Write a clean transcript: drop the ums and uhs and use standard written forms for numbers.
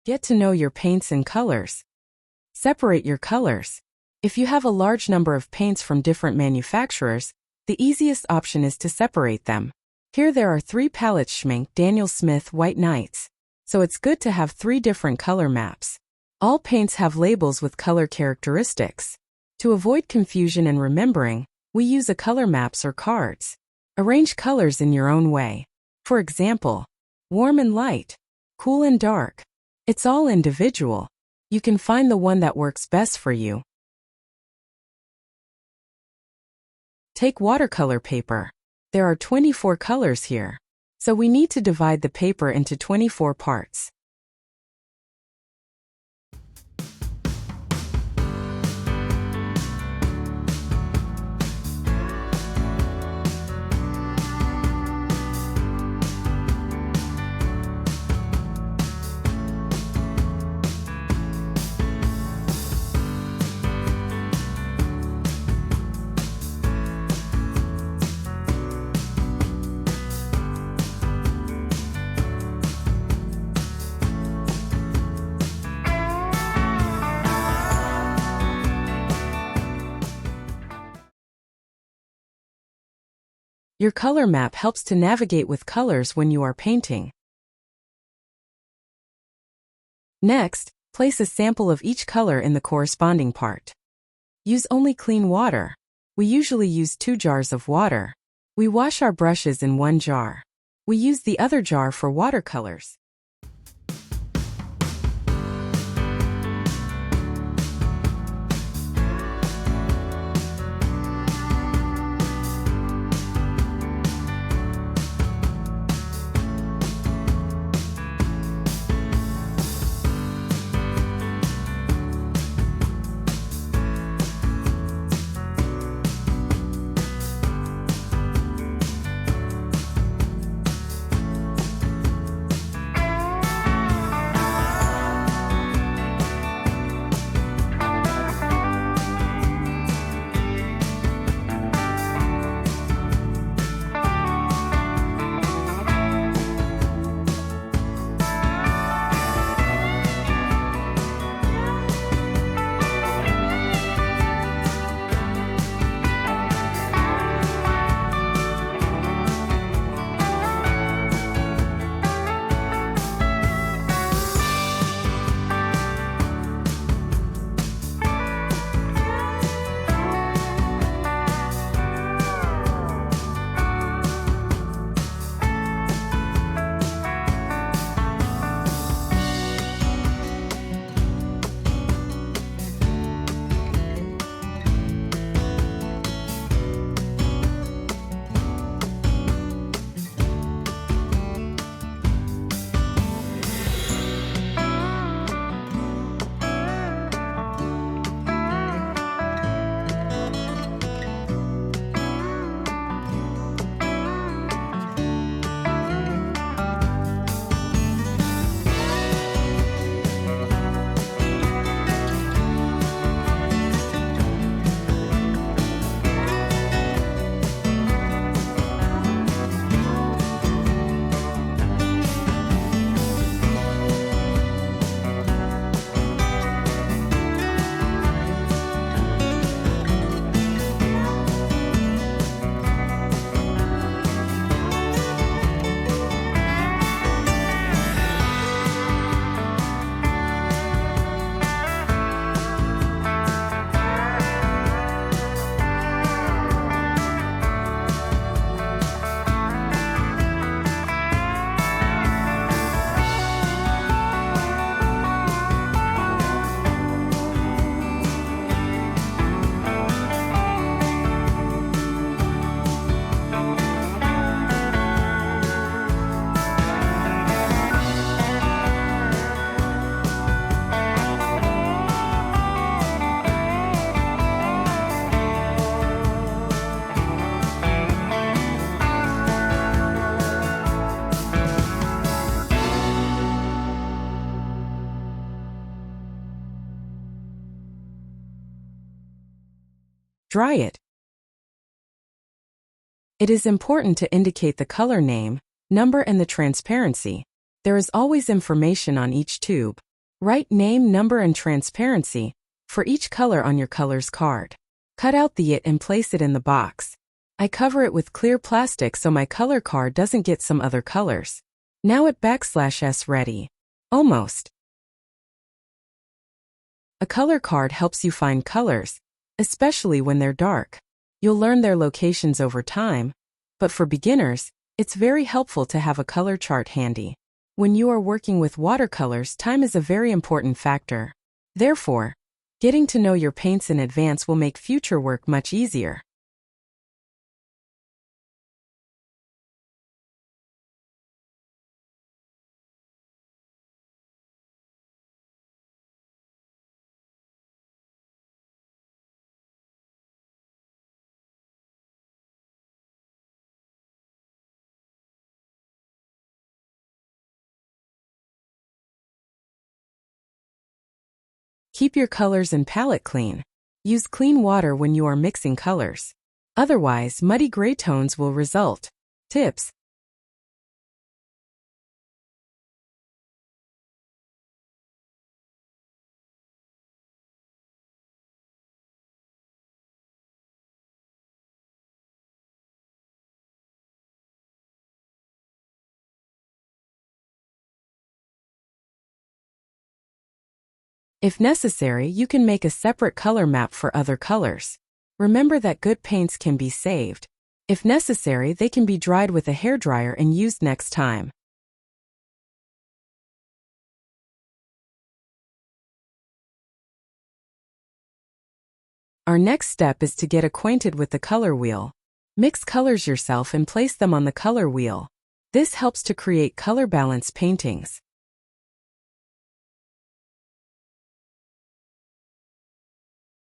Get to know your paints and colors. Separate your colors. If you have a large number of paints from different manufacturers, the easiest option is to separate them. Here there are 3 palettes: Schmink, Daniel Smith, White Nights. So it's good to have 3 different color maps. All paints have labels with color characteristics. To avoid confusion and remembering, we use a color maps or cards. Arrange colors in your own way. For example, warm and light, cool and dark. It's all individual. You can find the one that works best for you. Take watercolor paper. There are 24 colors here, so we need to divide the paper into 24 parts. Your color map helps to navigate with colors when you are painting. Next, place a sample of each color in the corresponding part. Use only clean water. We usually use 2 jars of water. We wash our brushes in 1 jar. We use the other jar for watercolors. Dry it. It is important to indicate the color name, number and the transparency. There is always information on each tube. Write name, number, and transparency for each color on your colors card. Cut out the it and place it in the box. I cover it with clear plastic so my color card doesn't get some other colors. Now at /s ready. Almost. A color card helps you find colors, especially when they're dark. You'll learn their locations over time, but for beginners, it's very helpful to have a color chart handy. When you are working with watercolors, time is a very important factor. Therefore, getting to know your paints in advance will make future work much easier. Keep your colors and palette clean. Use clean water when you are mixing colors. Otherwise, muddy gray tones will result. Tips. If necessary, you can make a separate color map for other colors. Remember that good paints can be saved. If necessary, they can be dried with a hairdryer and used next time. Our next step is to get acquainted with the color wheel. Mix colors yourself and place them on the color wheel. This helps to create color balance paintings.